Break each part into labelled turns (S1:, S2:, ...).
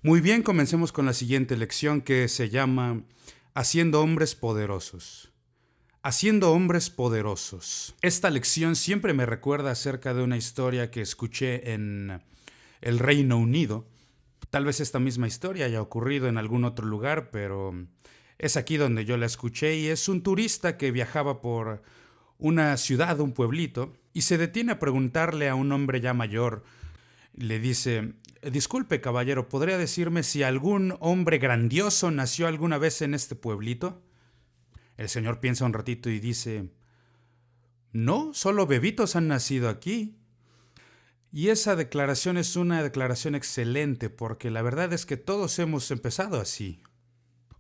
S1: Muy bien, comencemos con la siguiente lección que se llama Haciendo hombres poderosos. Haciendo hombres poderosos. Esta lección siempre me recuerda acerca de una historia que escuché en el Reino Unido. Tal vez esta misma historia haya ocurrido en algún otro lugar, pero es aquí donde yo la escuché y es un turista que viajaba por una ciudad, un pueblito, y se detiene a preguntarle a un hombre ya mayor. Le dice: disculpe, caballero, ¿podría decirme si algún hombre grandioso nació alguna vez en este pueblito? El señor piensa un ratito y dice: no, solo bebitos han nacido aquí. Y esa declaración es una declaración excelente, porque la verdad es que todos hemos empezado así.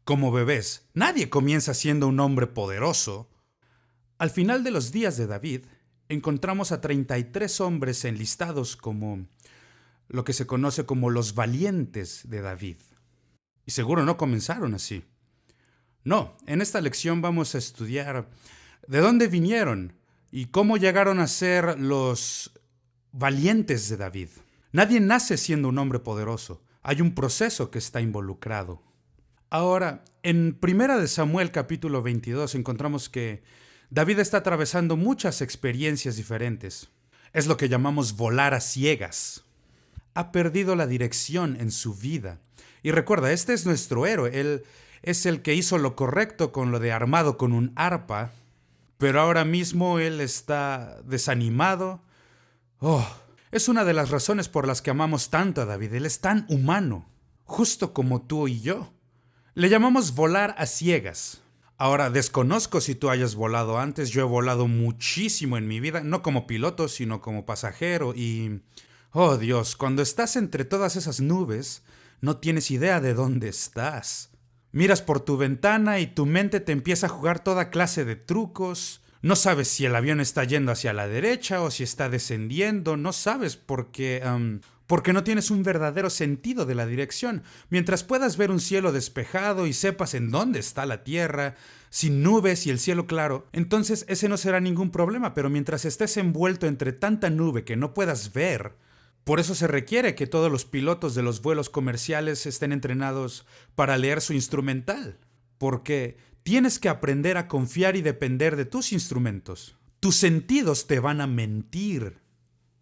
S1: Como bebés, nadie comienza siendo un hombre poderoso. Al final de los días de David, encontramos a 33 hombres enlistados como lo que se conoce como los valientes de David. Y seguro no comenzaron así. No, en esta lección vamos a estudiar de dónde vinieron y cómo llegaron a ser los valientes de David. Nadie nace siendo un hombre poderoso. Hay un proceso que está involucrado. Ahora, en 1 de Samuel capítulo 22 encontramos que David está atravesando muchas experiencias diferentes. Es lo que llamamos volar a ciegas. Ha perdido la dirección en su vida. Y recuerda, este es nuestro héroe. Él es el que hizo lo correcto con lo de armado con un arpa, pero ahora mismo él está desanimado. Es una de las razones por las que amamos tanto a David. Él es tan humano, justo como tú y yo. Le llamamos volar a ciegas. Ahora, desconozco si tú hayas volado antes. Yo he volado muchísimo en mi vida, no como piloto, sino como pasajero y... oh Dios, cuando estás entre todas esas nubes, no tienes idea de dónde estás. Miras por tu ventana y tu mente te empieza a jugar toda clase de trucos. No sabes si el avión está yendo hacia la derecha o si está descendiendo. No sabes porque no tienes un verdadero sentido de la dirección. Mientras puedas ver un cielo despejado y sepas en dónde está la tierra, sin nubes y el cielo claro, entonces ese no será ningún problema. Pero mientras estés envuelto entre tanta nube que no puedas ver, por eso se requiere que todos los pilotos de los vuelos comerciales estén entrenados para leer su instrumental, porque tienes que aprender a confiar y depender de tus instrumentos. Tus sentidos te van a mentir.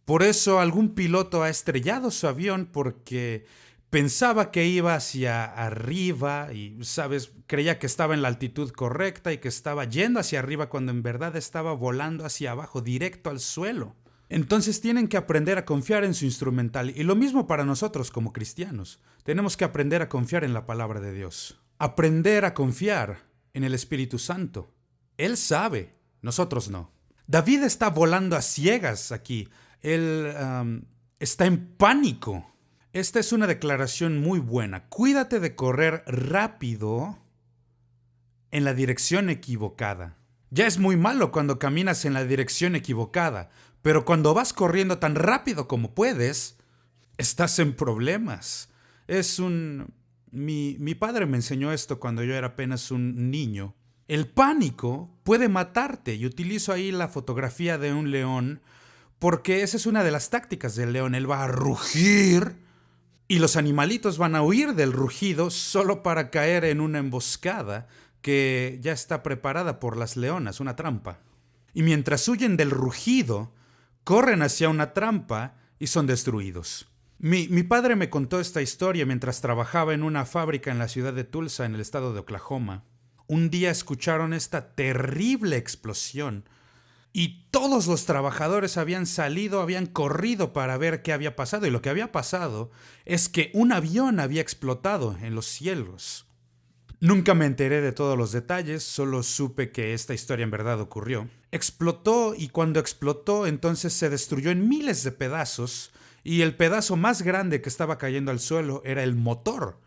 S1: Por eso algún piloto ha estrellado su avión porque pensaba que iba hacia arriba y, ¿sabes?, creía que estaba en la altitud correcta y que estaba yendo hacia arriba cuando en verdad estaba volando hacia abajo, directo al suelo. Entonces tienen que aprender a confiar en su instrumental. Y lo mismo para nosotros como cristianos. Tenemos que aprender a confiar en la palabra de Dios. Aprender a confiar en el Espíritu Santo. Él sabe, nosotros no. David está volando a ciegas aquí. Él está en pánico. Esta es una declaración muy buena. Cuídate de correr rápido en la dirección equivocada. Ya es muy malo cuando caminas en la dirección equivocada, pero cuando vas corriendo tan rápido como puedes, estás en problemas. Mi padre me enseñó esto cuando yo era apenas un niño. El pánico puede matarte, y utilizo ahí la fotografía de un león, porque esa es una de las tácticas del león. Él va a rugir y los animalitos van a huir del rugido solo para caer en una emboscada que ya está preparada por las leonas, una trampa. Y mientras huyen del rugido, corren hacia una trampa y son destruidos. Mi padre me contó esta historia mientras trabajaba en una fábrica en la ciudad de Tulsa, en el estado de Oklahoma. Un día escucharon esta terrible explosión y todos los trabajadores habían corrido para ver qué había pasado. Y lo que había pasado es que un avión había explotado en los cielos. Nunca me enteré de todos los detalles, solo supe que esta historia en verdad ocurrió. Explotó y cuando explotó entonces se destruyó en miles de pedazos y el pedazo más grande que estaba cayendo al suelo era el motor.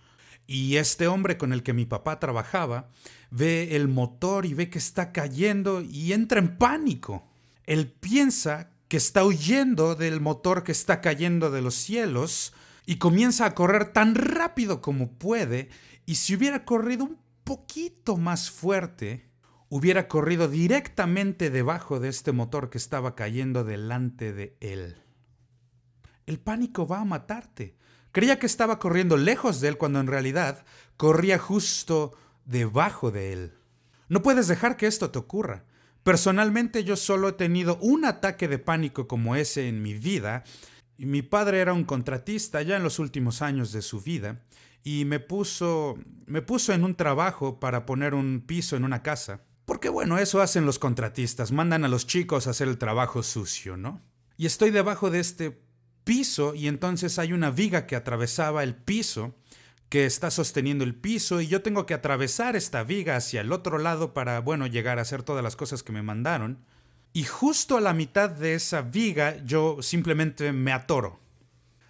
S1: Y este hombre con el que mi papá trabajaba ve el motor y ve que está cayendo y entra en pánico. Él piensa que está huyendo del motor que está cayendo de los cielos y comienza a correr tan rápido como puede. Y si hubiera corrido un poquito más fuerte, hubiera corrido directamente debajo de este motor que estaba cayendo delante de él. El pánico va a matarte. Creía que estaba corriendo lejos de él cuando en realidad corría justo debajo de él. No puedes dejar que esto te ocurra. Personalmente yo solo he tenido un ataque de pánico como ese en mi vida. Y mi padre era un contratista ya en los últimos años de su vida y me puso en un trabajo para poner un piso en una casa. Porque bueno, eso hacen los contratistas, mandan a los chicos a hacer el trabajo sucio, ¿no? Y estoy debajo de este piso y entonces hay una viga que atravesaba el piso, que está sosteniendo el piso y yo tengo que atravesar esta viga hacia el otro lado para, bueno, llegar a hacer todas las cosas que me mandaron. Y justo a la mitad de esa viga yo simplemente me atoro.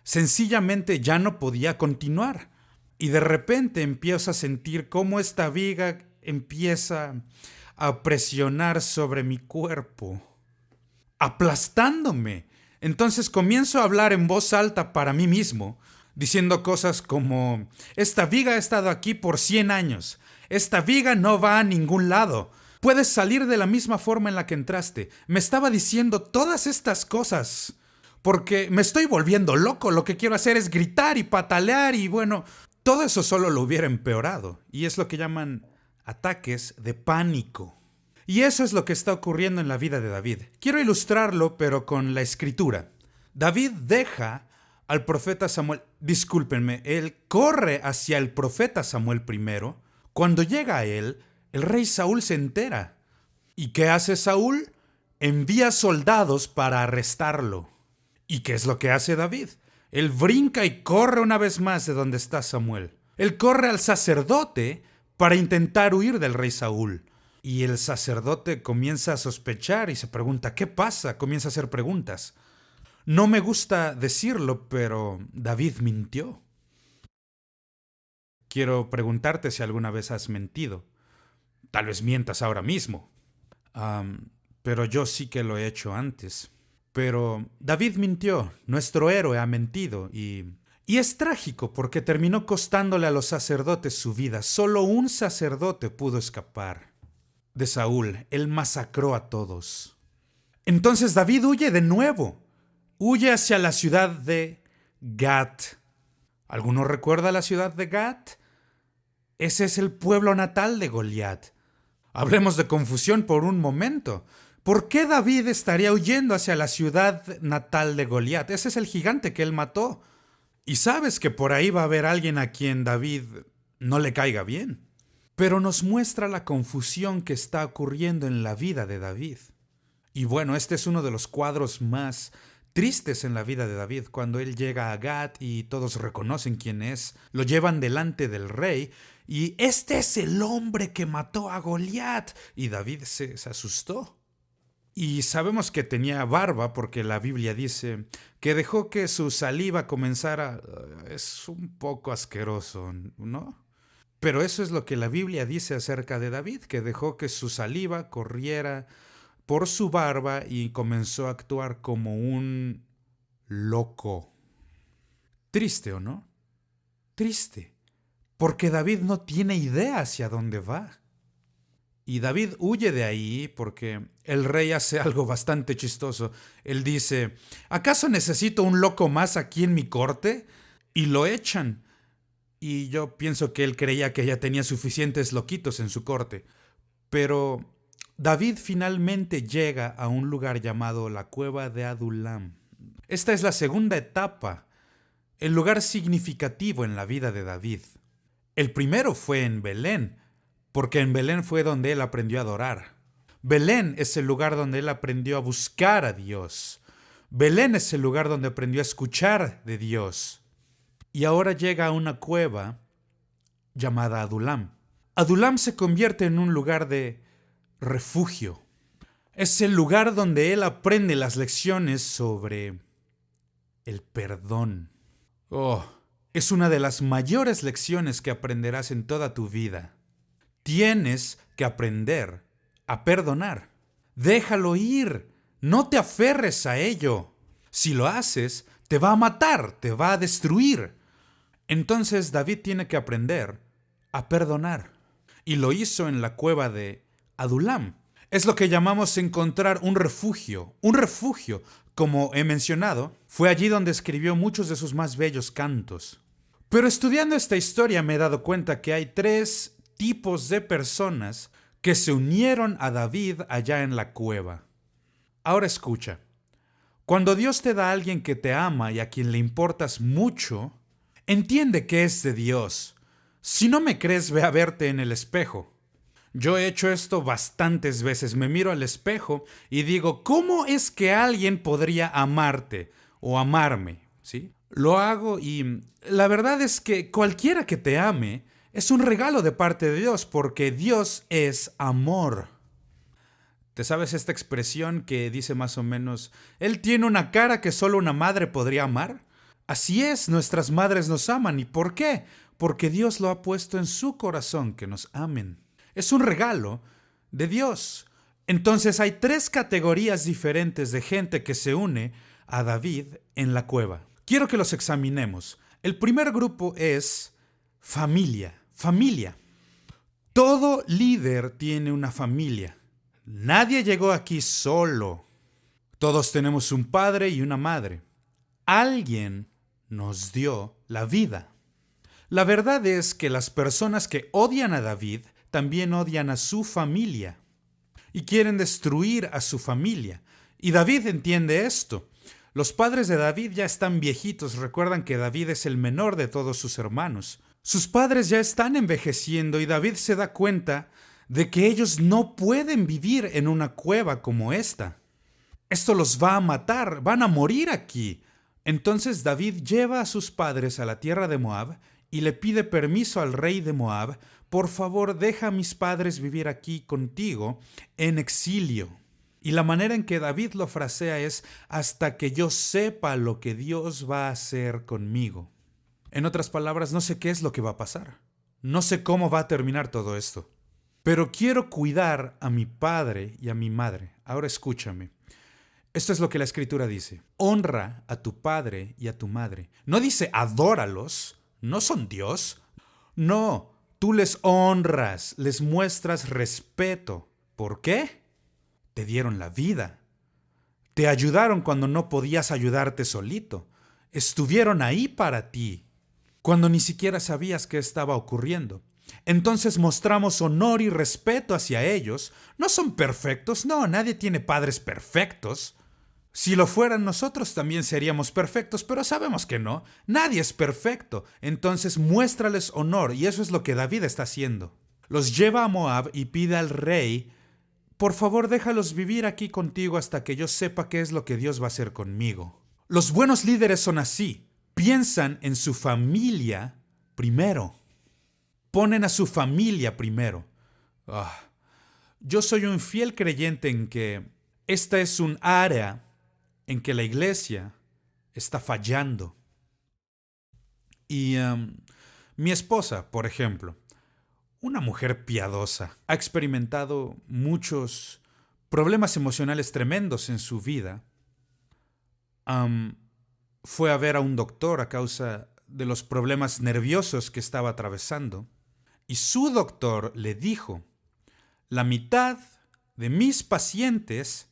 S1: Sencillamente ya no podía continuar. Y de repente empiezo a sentir cómo esta viga empieza a presionar sobre mi cuerpo, aplastándome. Entonces comienzo a hablar en voz alta para mí mismo, diciendo cosas como: esta viga ha estado aquí por 100 años. Esta viga no va a ningún lado. Puedes salir de la misma forma en la que entraste. Me estaba diciendo todas estas cosas porque me estoy volviendo loco. Lo que quiero hacer es gritar y patalear y bueno, todo eso solo lo hubiera empeorado. Y es lo que llaman ataques de pánico. Y eso es lo que está ocurriendo en la vida de David. Quiero ilustrarlo, pero con la escritura. David deja al profeta Samuel. Discúlpenme, él corre hacia el profeta Samuel primero. Cuando llega a él, el rey Saúl se entera. ¿Y qué hace Saúl? Envía soldados para arrestarlo. ¿Y qué es lo que hace David? Él brinca y corre una vez más de donde está Samuel. Él corre al sacerdote para intentar huir del rey Saúl. Y el sacerdote comienza a sospechar y se pregunta: ¿qué pasa? Comienza a hacer preguntas. No me gusta decirlo, pero David mintió. Quiero preguntarte si alguna vez has mentido. Tal vez mientas ahora mismo. Pero yo sí que lo he hecho antes. Pero David mintió, nuestro héroe ha mentido y es trágico porque terminó costándole a los sacerdotes su vida. Solo un sacerdote pudo escapar de Saúl. Él masacró a todos. Entonces David huye de nuevo. Huye hacia la ciudad de Gat. ¿Alguno recuerda la ciudad de Gat? Ese es el pueblo natal de Goliat. Hablemos de confusión por un momento. ¿Por qué David estaría huyendo hacia la ciudad natal de Goliat? Ese es el gigante que él mató. Y sabes que por ahí va a haber alguien a quien David no le caiga bien. Pero nos muestra la confusión que está ocurriendo en la vida de David. Y bueno, este es uno de los cuadros más tristes en la vida de David, cuando él llega a Gat y todos reconocen quién es, lo llevan delante del rey y este es el hombre que mató a Goliat. Y David se asustó. Y sabemos que tenía barba porque la Biblia dice que dejó que su saliva comenzara. Es un poco asqueroso, ¿no? Pero eso es lo que la Biblia dice acerca de David, que dejó que su saliva corriera por su barba y comenzó a actuar como un loco. Triste, ¿o no? Triste, porque David no tiene idea hacia dónde va. Y David huye de ahí porque el rey hace algo bastante chistoso. Él dice: ¿acaso necesito un loco más aquí en mi corte? Y lo echan. Y yo pienso que él creía que ya tenía suficientes loquitos en su corte. Pero David finalmente llega a un lugar llamado la cueva de Adulam. Esta es la segunda etapa, el lugar significativo en la vida de David. El primero fue en Belén, porque en Belén fue donde él aprendió a adorar. Belén es el lugar donde él aprendió a buscar a Dios. Belén es el lugar donde aprendió a escuchar de Dios. Y ahora llega a una cueva llamada Adulam. Adulam se convierte en un lugar de refugio. Es el lugar donde él aprende las lecciones sobre el perdón. Es una de las mayores lecciones que aprenderás en toda tu vida. Tienes que aprender a perdonar. Déjalo ir. No te aferres a ello. Si lo haces, te va a matar, te va a destruir. Entonces David tiene que aprender a perdonar. Y lo hizo en la cueva de Adulam. Es lo que llamamos encontrar un refugio. Un refugio, como he mencionado, fue allí donde escribió muchos de sus más bellos cantos. Pero estudiando esta historia me he dado cuenta que hay 3 tipos de personas que se unieron a David allá en la cueva. Ahora escucha. Cuando Dios te da a alguien que te ama y a quien le importas mucho, entiende que es de Dios. Si no me crees, ve a verte en el espejo. Yo he hecho esto bastantes veces. Me miro al espejo y digo, ¿cómo es que alguien podría amarte o amarme? ¿Sí? Lo hago y la verdad es que cualquiera que te ame es un regalo de parte de Dios, porque Dios es amor. ¿Te sabes esta expresión que dice más o menos, Él tiene una cara que solo una madre podría amar? Así es, nuestras madres nos aman. ¿Y por qué? Porque Dios lo ha puesto en su corazón que nos amen. Es un regalo de Dios. Entonces hay 3 categorías diferentes de gente que se une a David en la cueva. Quiero que los examinemos. El primer grupo es familia. Familia. Todo líder tiene una familia. Nadie llegó aquí solo. Todos tenemos un padre y una madre. Alguien nos dio la vida. La verdad es que las personas que odian a David también odian a su familia y quieren destruir a su familia. Y David entiende esto. Los padres de David ya están viejitos. Recuerdan que David es el menor de todos sus hermanos. Sus padres ya están envejeciendo y David se da cuenta de que ellos no pueden vivir en una cueva como esta. Esto los va a matar, van a morir aquí. Entonces David lleva a sus padres a la tierra de Moab y le pide permiso al rey de Moab, por favor deja a mis padres vivir aquí contigo en exilio. Y la manera en que David lo frasea es hasta que yo sepa lo que Dios va a hacer conmigo. En otras palabras, no sé qué es lo que va a pasar. No sé cómo va a terminar todo esto. Pero quiero cuidar a mi padre y a mi madre. Ahora escúchame. Esto es lo que la Escritura dice. Honra a tu padre y a tu madre. No dice adóralos. ¿No son Dios? No, tú les honras, les muestras respeto. ¿Por qué? Te dieron la vida. Te ayudaron cuando no podías ayudarte solito. Estuvieron ahí para ti, cuando ni siquiera sabías qué estaba ocurriendo. Entonces mostramos honor y respeto hacia ellos. No son perfectos, no, nadie tiene padres perfectos. Si lo fueran, nosotros también seríamos perfectos, pero sabemos que no. Nadie es perfecto. Entonces muéstrales honor, y eso es lo que David está haciendo. Los lleva a Moab y pide al rey, por favor déjalos vivir aquí contigo hasta que yo sepa qué es lo que Dios va a hacer conmigo. Los buenos líderes son así. Piensan en su familia primero. Ponen a su familia primero. Yo soy un fiel creyente en que esta es un área en que la iglesia está fallando. Y mi esposa, por ejemplo, una mujer piadosa, ha experimentado muchos problemas emocionales tremendos en su vida. Fue a ver a un doctor a causa de los problemas nerviosos que estaba atravesando. Y su doctor le dijo, la mitad de mis pacientes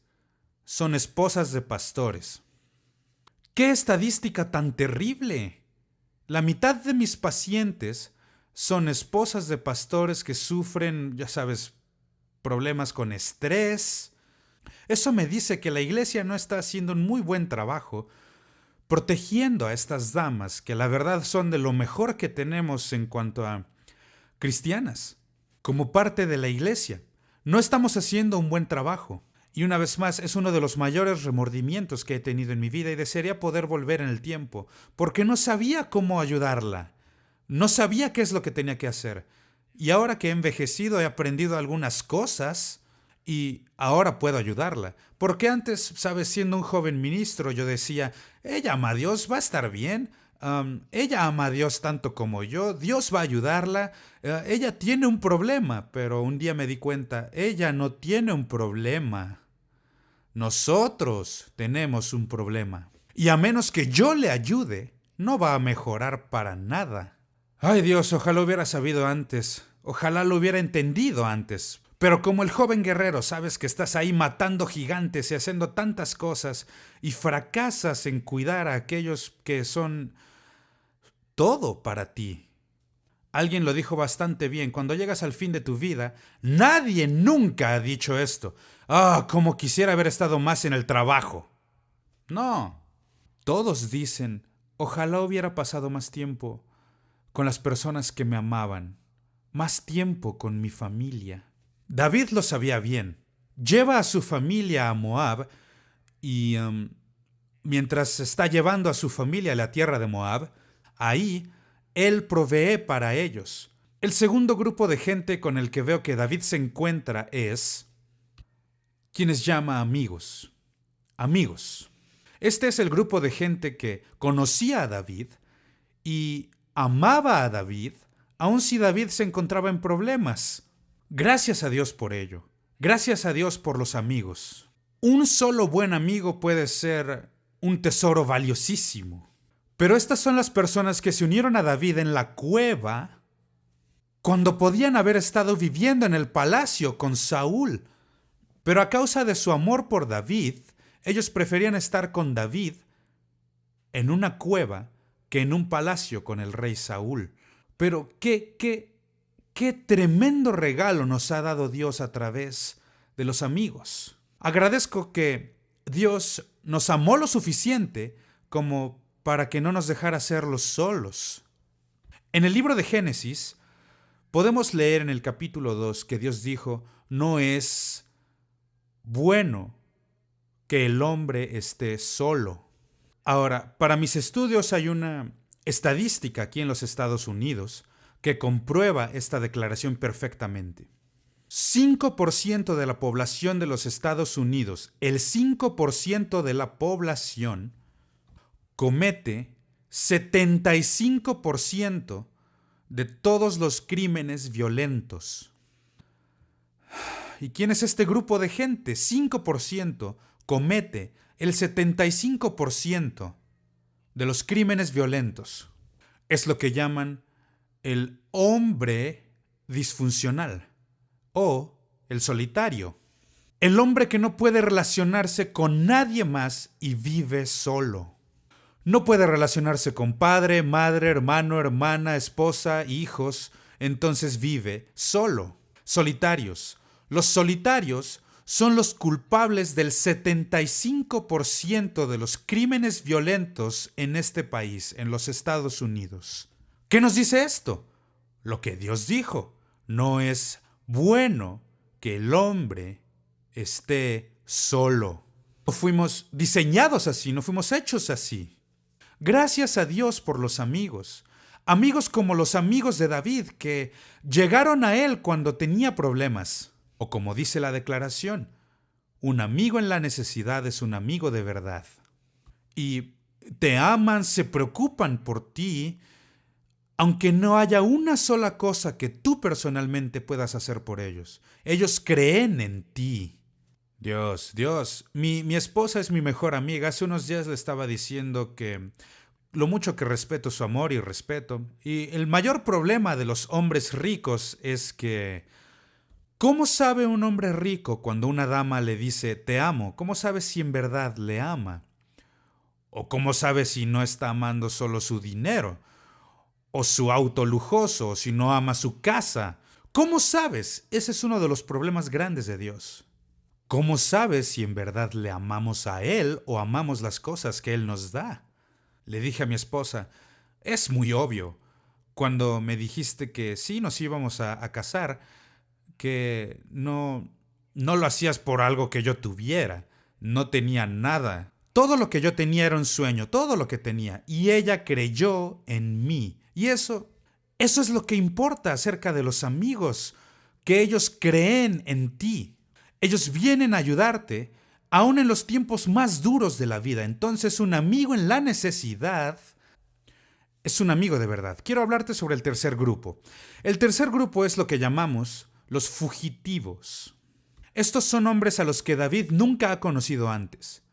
S1: son esposas de pastores. ¡Qué estadística tan terrible! La mitad de mis pacientes son esposas de pastores que sufren, ya sabes, problemas con estrés. Eso me dice que la iglesia no está haciendo un muy buen trabajo protegiendo a estas damas, que la verdad son de lo mejor que tenemos en cuanto a cristianas, como parte de la iglesia. No estamos haciendo un buen trabajo. Y una vez más, es uno de los mayores remordimientos que he tenido en mi vida y desearía poder volver en el tiempo, porque no sabía cómo ayudarla. No sabía qué es lo que tenía que hacer. Y ahora que he envejecido he aprendido algunas cosas y ahora puedo ayudarla. Porque antes, sabes, siendo un joven ministro, yo decía, ella ama a Dios, va a estar bien. Ella ama a Dios tanto como yo, Dios va a ayudarla, ella tiene un problema, pero un día me di cuenta, ella no tiene un problema. Nosotros tenemos un problema. Y a menos que yo le ayude, no va a mejorar para nada. Ay Dios, ojalá hubiera sabido antes. Ojalá lo hubiera entendido antes. Pero como el joven guerrero sabes que estás ahí matando gigantes y haciendo tantas cosas y fracasas en cuidar a aquellos que son todo para ti. Alguien lo dijo bastante bien, cuando llegas al fin de tu vida, nadie nunca ha dicho esto. Cómo quisiera haber estado más en el trabajo. No. Todos dicen, ojalá hubiera pasado más tiempo con las personas que me amaban, más tiempo con mi familia. David lo sabía bien. Lleva a su familia a Moab y mientras está llevando a su familia a la tierra de Moab, ahí él provee para ellos. El segundo grupo de gente con el que veo que David se encuentra es quienes llama amigos. Amigos. Este es el grupo de gente que conocía a David y amaba a David, aun si David se encontraba en problemas. Gracias a Dios por ello. Gracias a Dios por los amigos. Un solo buen amigo puede ser un tesoro valiosísimo. Pero estas son las personas que se unieron a David en la cueva cuando podían haber estado viviendo en el palacio con Saúl. Pero a causa de su amor por David, ellos preferían estar con David en una cueva que en un palacio con el rey Saúl. Pero qué tremendo regalo nos ha dado Dios a través de los amigos. Agradezco que Dios nos amó lo suficiente como para que no nos dejara serlos solos. En el libro de Génesis podemos leer en el capítulo 2 que Dios dijo, no es bueno que el hombre esté solo. Ahora, para mis estudios hay una estadística aquí en los Estados Unidos que comprueba esta declaración perfectamente. 5% de la población de los Estados Unidos, el 5% de la población comete 75% de todos los crímenes violentos. ¿Y quién es este grupo de gente? 5% comete el 75% de los crímenes violentos. Es lo que llaman el hombre disfuncional o el solitario. El hombre que no puede relacionarse con nadie más y vive solo. No puede relacionarse con padre, madre, hermano, hermana, esposa, hijos, entonces vive solo. Solitarios. Los solitarios son los culpables del 75% de los crímenes violentos en este país, en los Estados Unidos. ¿Qué nos dice esto? Lo que Dios dijo. No es bueno que el hombre esté solo. No fuimos diseñados así, no fuimos hechos así. Gracias a Dios por los amigos. Amigos como los amigos de David que llegaron a él cuando tenía problemas. O como dice la declaración, un amigo en la necesidad es un amigo de verdad. Y te aman, se preocupan por ti, aunque no haya una sola cosa que tú personalmente puedas hacer por ellos. Ellos creen en ti. Dios, mi esposa es mi mejor amiga. Hace unos días le estaba diciendo que lo mucho que respeto su amor y respeto. Y el mayor problema de los hombres ricos es que ¿cómo sabe un hombre rico cuando una dama le dice te amo? ¿Cómo sabe si en verdad le ama? ¿O cómo sabe si no está amando solo su dinero? ¿O su auto lujoso? ¿O si no ama su casa? ¿Cómo sabes? Ese es uno de los problemas grandes de Dios. ¿Cómo sabes si en verdad le amamos a Él o amamos las cosas que Él nos da? Le dije a mi esposa, es muy obvio. Cuando me dijiste que sí nos íbamos a casar, que no lo hacías por algo que yo tuviera. No tenía nada. Todo lo que yo tenía era un sueño, todo lo que tenía. Y ella creyó en mí. Y eso es lo que importa acerca de los amigos, que ellos creen en ti. Ellos vienen a ayudarte, aún en los tiempos más duros de la vida. Entonces, un amigo en la necesidad es un amigo de verdad. Quiero hablarte sobre el tercer grupo. El tercer grupo es lo que llamamos los fugitivos. Estos son hombres a los que David nunca ha conocido antes.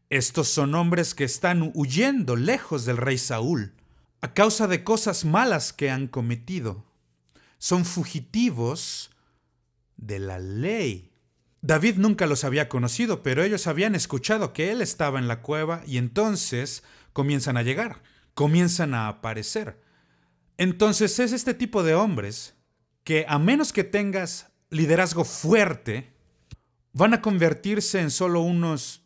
S1: Estos son hombres que están huyendo lejos del rey Saúl a causa de cosas malas que han cometido. Son fugitivos de la ley. David nunca los había conocido, pero ellos habían escuchado que él estaba en la cueva y entonces comienzan a llegar, comienzan a aparecer. Entonces es este tipo de hombres que, a menos que tengas liderazgo fuerte, van a convertirse en solo unos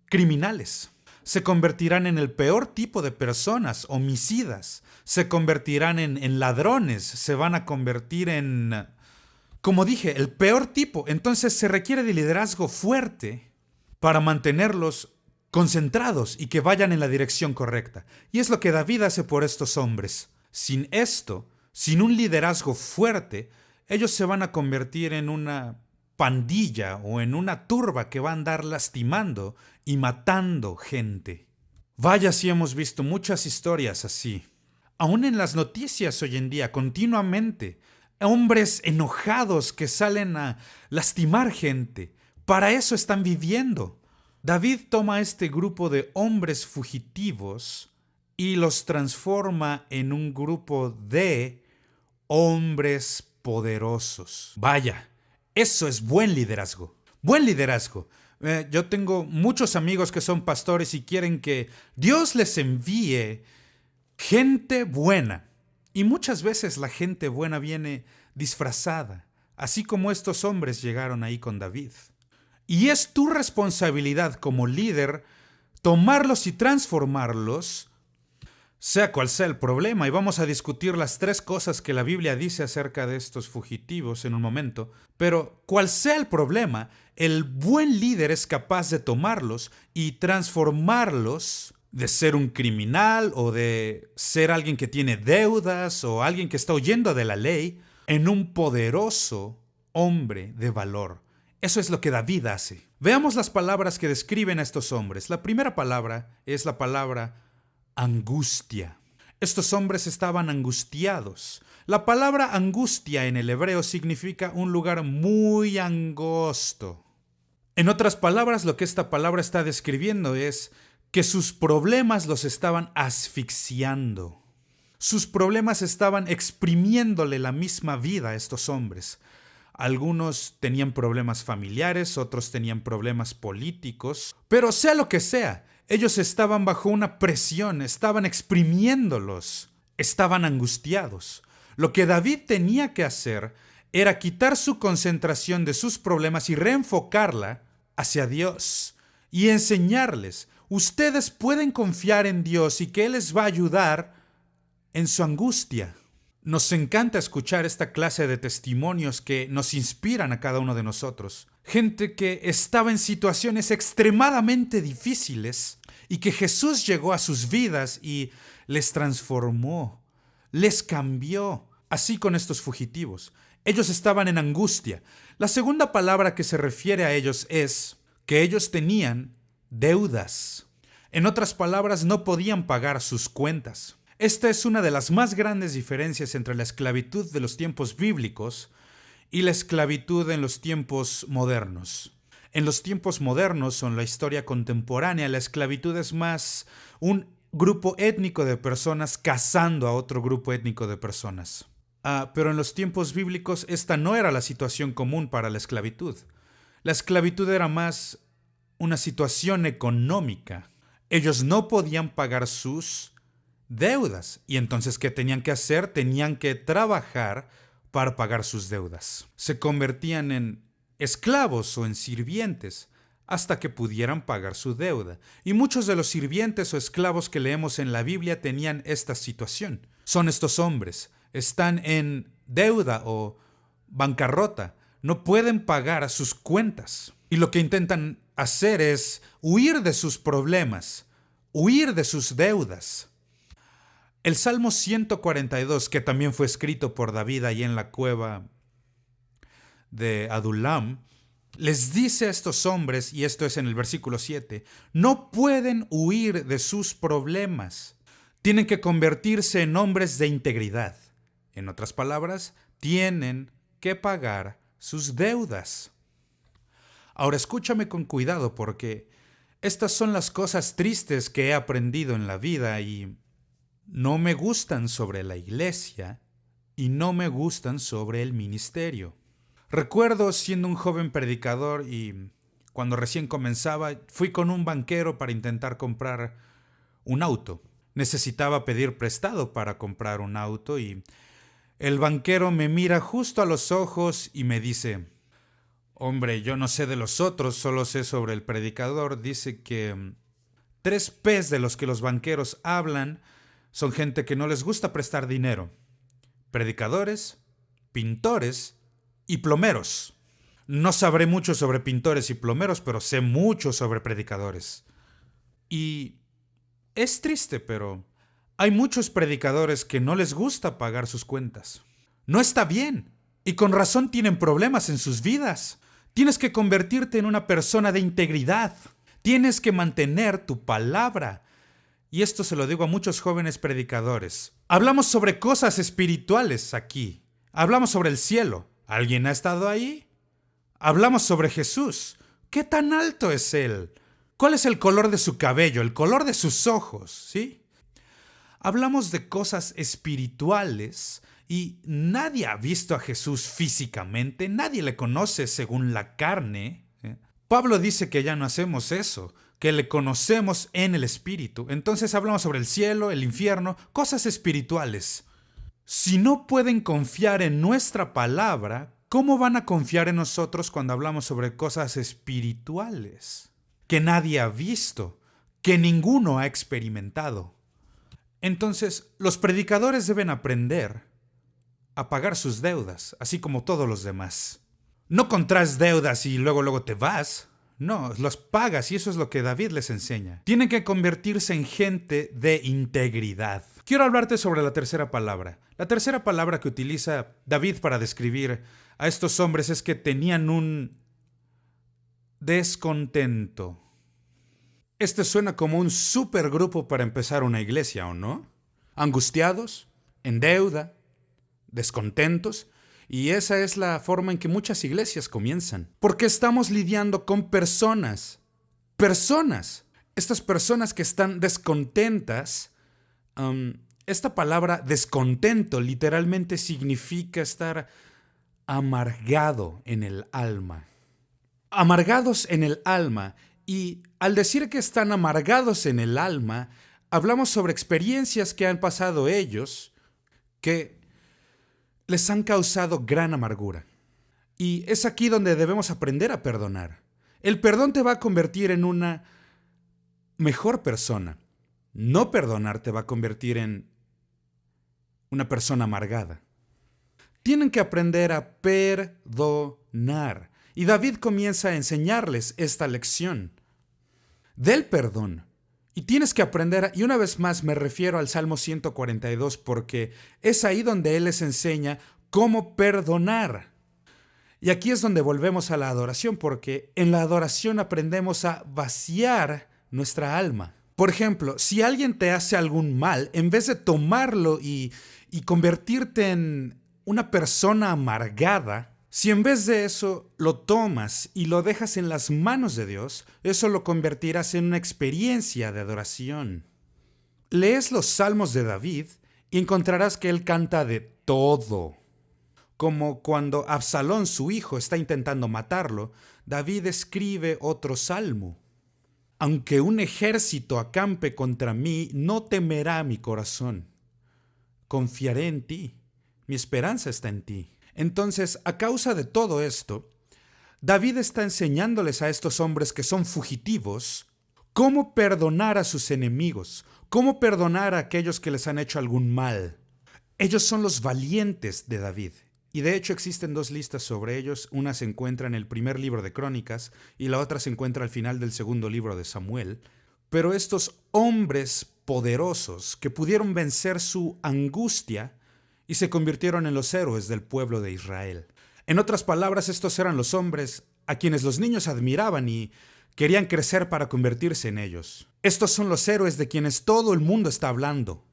S1: criminales. Se convertirán en el peor tipo de personas, homicidas. Se convertirán en ladrones. Se van a convertir en, como dije, el peor tipo. Entonces se requiere de liderazgo fuerte para mantenerlos concentrados y que vayan en la dirección correcta. Y es lo que David hace por estos hombres. Sin esto, sin un liderazgo fuerte, ellos se van a convertir en una pandilla o en una turba que va a andar lastimando y matando gente. Vaya si hemos visto muchas historias así. Aún en las noticias hoy en día, continuamente, hombres enojados que salen a lastimar gente. Para eso están viviendo. David toma este grupo de hombres fugitivos y los transforma en un grupo de hombres poderosos. Vaya, eso es buen liderazgo. Buen liderazgo. Yo tengo muchos amigos que son pastores y quieren que Dios les envíe gente buena. Y muchas veces la gente buena viene disfrazada, así como estos hombres llegaron ahí con David. Y es tu responsabilidad como líder tomarlos y transformarlos, sea cual sea el problema. Y vamos a discutir las 3 cosas que la Biblia dice acerca de estos fugitivos en un momento. Pero cual sea el problema, el buen líder es capaz de tomarlos y transformarlos de ser un criminal o de ser alguien que tiene deudas o alguien que está huyendo de la ley en un poderoso hombre de valor. Eso es lo que David hace. Veamos las palabras que describen a estos hombres. La primera palabra es la palabra angustia. Estos hombres estaban angustiados. La palabra angustia en el hebreo significa un lugar muy angosto. En otras palabras, lo que esta palabra está describiendo es que sus problemas los estaban asfixiando. Sus problemas estaban exprimiéndole la misma vida a estos hombres. Algunos tenían problemas familiares, otros tenían problemas políticos, pero sea lo que sea, ellos estaban bajo una presión, estaban exprimiéndolos, estaban angustiados. Lo que David tenía que hacer era quitar su concentración de sus problemas y reenfocarla hacia Dios y enseñarles, ustedes pueden confiar en Dios y que Él les va a ayudar en su angustia. Nos encanta escuchar esta clase de testimonios que nos inspiran a cada uno de nosotros. Gente que estaba en situaciones extremadamente difíciles y que Jesús llegó a sus vidas y les transformó, les cambió. Así con estos fugitivos. Ellos estaban en angustia. La segunda palabra que se refiere a ellos es que ellos tenían deudas. En otras palabras, no podían pagar sus cuentas. Esta es una de las más grandes diferencias entre la esclavitud de los tiempos bíblicos y la esclavitud en los tiempos modernos. En los tiempos modernos o en la historia contemporánea, la esclavitud es más un grupo étnico de personas cazando a otro grupo étnico de personas. Pero en los tiempos bíblicos esta no era la situación común para la esclavitud. La esclavitud era más una situación económica. Ellos no podían pagar sus deudas. Y entonces, ¿qué tenían que hacer? Tenían que trabajar para pagar sus deudas. Se convertían en esclavos o en sirvientes hasta que pudieran pagar su deuda. Y muchos de los sirvientes o esclavos que leemos en la Biblia tenían esta situación. Son estos hombres. Están en deuda o bancarrota. No pueden pagar sus cuentas. Y lo que intentan hacer es huir de sus problemas, huir de sus deudas. El Salmo 142, que también fue escrito por David ahí en la cueva de Adulam, les dice a estos hombres, y esto es en el versículo 7, no pueden huir de sus problemas. Tienen que convertirse en hombres de integridad. En otras palabras, tienen que pagar sus deudas. Ahora escúchame con cuidado porque estas son las cosas tristes que he aprendido en la vida y no me gustan sobre la iglesia y no me gustan sobre el ministerio. Recuerdo siendo un joven predicador y cuando recién comenzaba, fui con un banquero para intentar comprar un auto. Necesitaba pedir prestado para comprar un auto y el banquero me mira justo a los ojos y me dice: hombre, yo no sé de los otros, solo sé sobre el predicador. Dice que 3 P's de los que los banqueros hablan son gente que no les gusta prestar dinero: predicadores, pintores y plomeros. No sabré mucho sobre pintores y plomeros, pero sé mucho sobre predicadores. Y es triste, pero hay muchos predicadores que no les gusta pagar sus cuentas. No está bien, y con razón tienen problemas en sus vidas. Tienes que convertirte en una persona de integridad. Tienes que mantener tu palabra. Y esto se lo digo a muchos jóvenes predicadores. Hablamos sobre cosas espirituales aquí. Hablamos sobre el cielo. ¿Alguien ha estado ahí? Hablamos sobre Jesús. ¿Qué tan alto es Él? ¿Cuál es el color de su cabello? ¿El color de sus ojos? ¿Sí? Hablamos de cosas espirituales y nadie ha visto a Jesús físicamente. Nadie le conoce según la carne. Pablo dice que ya no hacemos eso, que le conocemos en el Espíritu. Entonces hablamos sobre el cielo, el infierno, cosas espirituales. Si no pueden confiar en nuestra palabra, ¿cómo van a confiar en nosotros cuando hablamos sobre cosas espirituales que nadie ha visto, que ninguno ha experimentado? Entonces, los predicadores deben aprender a pagar sus deudas, así como todos los demás. No contraes deudas y luego te vas. No, los pagas y eso es lo que David les enseña. Tienen que convertirse en gente de integridad. Quiero hablarte sobre la tercera palabra. La tercera palabra que utiliza David para describir a estos hombres es que tenían un descontento. Este suena como un supergrupo para empezar una iglesia, ¿o no? Angustiados, en deuda, descontentos. Y esa es la forma en que muchas iglesias comienzan. Porque estamos lidiando con personas. Estas personas que están descontentas. Esta palabra descontento literalmente significa estar amargado en el alma. Amargados en el alma. Y al decir que están amargados en el alma, hablamos sobre experiencias que han pasado ellos que les han causado gran amargura. Y es aquí donde debemos aprender a perdonar. El perdón te va a convertir en una mejor persona. No perdonar te va a convertir en una persona amargada. Tienen que aprender a perdonar. Y David comienza a enseñarles esta lección del perdón. Y tienes que aprender, y una vez más me refiero al Salmo 142, porque es ahí donde él les enseña cómo perdonar. Y aquí es donde volvemos a la adoración, porque en la adoración aprendemos a vaciar nuestra alma. Por ejemplo, si alguien te hace algún mal, en vez de tomarlo y convertirte en una persona amargada, si en vez de eso lo tomas y lo dejas en las manos de Dios, eso lo convertirás en una experiencia de adoración. Lees los salmos de David y encontrarás que él canta de todo. Como cuando Absalón, su hijo, está intentando matarlo, David escribe otro salmo. Aunque un ejército acampe contra mí, no temerá mi corazón. Confiaré en ti. Mi esperanza está en ti. Entonces, a causa de todo esto, David está enseñándoles a estos hombres que son fugitivos cómo perdonar a sus enemigos, cómo perdonar a aquellos que les han hecho algún mal. Ellos son los valientes de David. Y de hecho existen 2 listas sobre ellos. Una se encuentra en el primer libro de Crónicas y la otra se encuentra al final del segundo libro de Samuel. Pero estos hombres poderosos que pudieron vencer su angustia y se convirtieron en los héroes del pueblo de Israel. En otras palabras, estos eran los hombres a quienes los niños admiraban y querían crecer para convertirse en ellos. Estos son los héroes de quienes todo el mundo está hablando.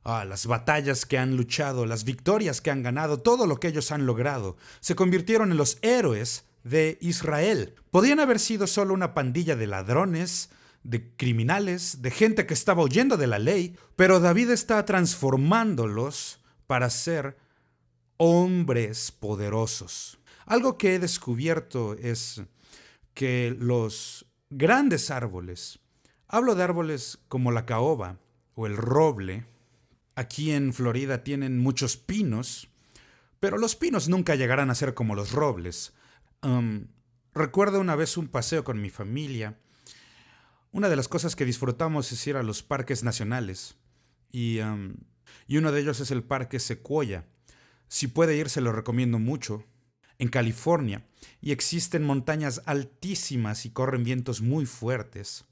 S1: Las batallas que han luchado, las victorias que han ganado, todo lo que ellos han logrado, se convirtieron en los héroes de Israel. Podían haber sido solo una pandilla de ladrones, de criminales, de gente que estaba huyendo de la ley, pero David está transformándolos para ser hombres poderosos. Algo que he descubierto es que los grandes árboles, hablo de árboles como la caoba o el roble, aquí en Florida tienen muchos pinos, pero los pinos nunca llegarán a ser como los robles. Recuerdo una vez un paseo con mi familia. Una de las cosas que disfrutamos es ir a los parques nacionales y uno de ellos es el Parque Sequoia. Si puede ir, se lo recomiendo mucho. En California, y existen montañas altísimas y corren vientos muy fuertes.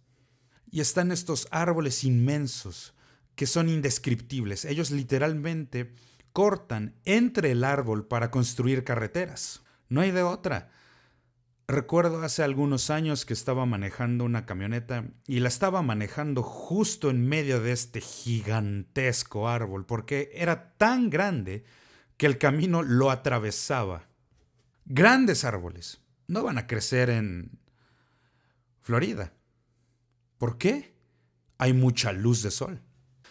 S1: Y están estos árboles inmensos que son indescriptibles. Ellos literalmente cortan entre el árbol para construir carreteras. No hay de otra. Recuerdo hace algunos años que estaba manejando una camioneta y la estaba manejando justo en medio de este gigantesco árbol porque era tan grande que el camino lo atravesaba. Grandes árboles no van a crecer en Florida. ¿Por qué? Hay mucha luz de sol.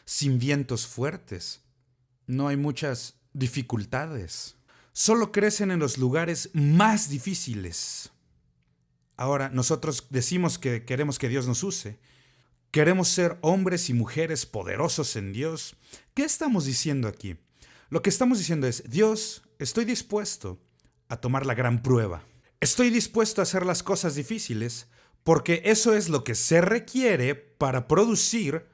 S1: Sin vientos fuertes. No hay muchas dificultades. Solo crecen en los lugares más difíciles. Ahora, nosotros decimos que queremos que Dios nos use. Queremos ser hombres y mujeres poderosos en Dios. ¿Qué estamos diciendo aquí? Lo que estamos diciendo es, Dios, estoy dispuesto a tomar la gran prueba. Estoy dispuesto a hacer las cosas difíciles porque eso es lo que se requiere para producir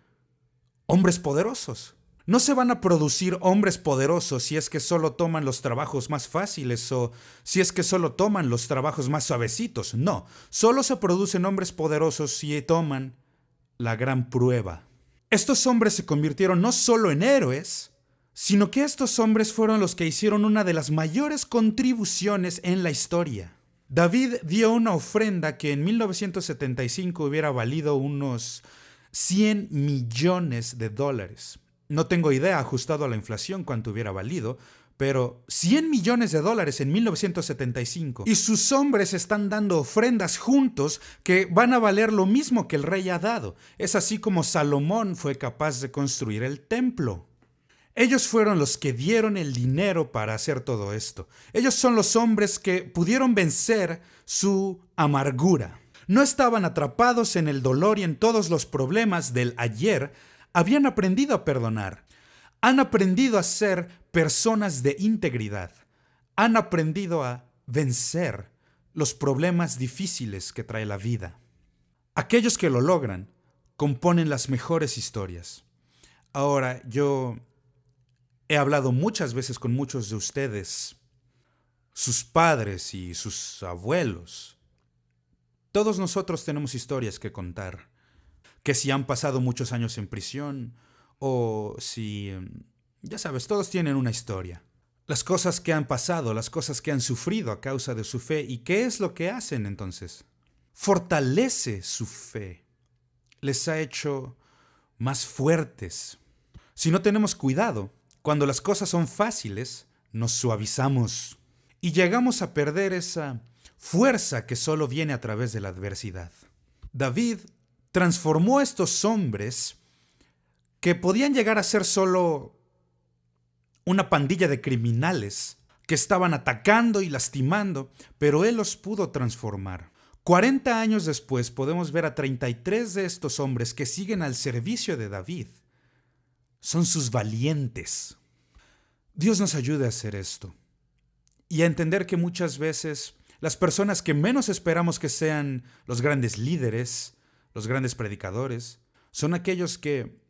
S1: hombres poderosos. No se van a producir hombres poderosos si es que solo toman los trabajos más fáciles o si es que solo toman los trabajos más suavecitos. No, solo se producen hombres poderosos si toman la gran prueba. Estos hombres se convirtieron no solo en héroes, sino que estos hombres fueron los que hicieron una de las mayores contribuciones en la historia. David dio una ofrenda que en 1975 hubiera valido unos $100 millones. No tengo idea, ajustado a la inflación, cuánto hubiera valido, pero $100 millones en 1975. Y sus hombres están dando ofrendas juntos que van a valer lo mismo que el rey ha dado. Es así como Salomón fue capaz de construir el templo. Ellos fueron los que dieron el dinero para hacer todo esto. Ellos son los hombres que pudieron vencer su amargura. No estaban atrapados en el dolor y en todos los problemas del ayer. Habían aprendido a perdonar. Han aprendido a ser personas de integridad. Han aprendido a vencer los problemas difíciles que trae la vida. Aquellos que lo logran componen las mejores historias. Ahora, yo he hablado muchas veces con muchos de ustedes, sus padres y sus abuelos. Todos nosotros tenemos historias que contar, que si han pasado muchos años en prisión o si, ya sabes, todos tienen una historia. Las cosas que han pasado, las cosas que han sufrido a causa de su fe. ¿Y qué es lo que hacen entonces? Fortalece su fe. Les ha hecho más fuertes. Si no tenemos cuidado, cuando las cosas son fáciles, nos suavizamos y llegamos a perder esa fuerza que solo viene a través de la adversidad. David transformó a estos hombres que podían llegar a ser solo una pandilla de criminales que estaban atacando y lastimando, pero él los pudo transformar. 40 años después podemos ver a 33 de estos hombres que siguen al servicio de David. Son sus valientes. Dios nos ayude a hacer esto y a entender que muchas veces las personas que menos esperamos que sean los grandes líderes, los grandes predicadores, son aquellos que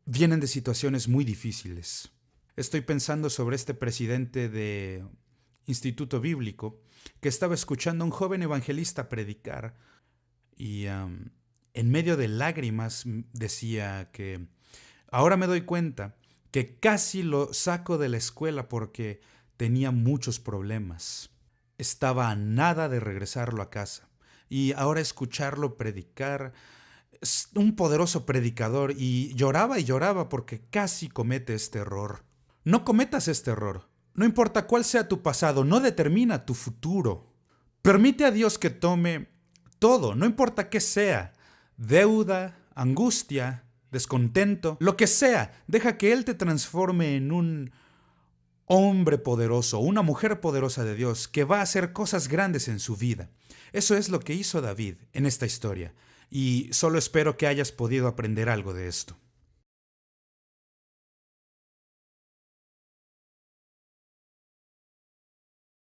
S1: vienen de situaciones muy difíciles. Estoy pensando sobre este presidente de Instituto Bíblico que estaba escuchando a un joven evangelista predicar y en medio de lágrimas decía que ahora me doy cuenta que casi lo saco de la escuela porque tenía muchos problemas. Estaba a nada de regresarlo a casa. Y ahora escucharlo predicar, es un poderoso predicador, y lloraba porque casi comete este error. No cometas este error. No importa cuál sea tu pasado, no determina tu futuro. Permite a Dios que tome todo, no importa qué sea, deuda, angustia, descontento, lo que sea, deja que Él te transforme en un hombre poderoso, una mujer poderosa de Dios que va a hacer cosas grandes en su vida. Eso es lo que hizo David en esta historia, y solo espero que hayas podido aprender algo de esto.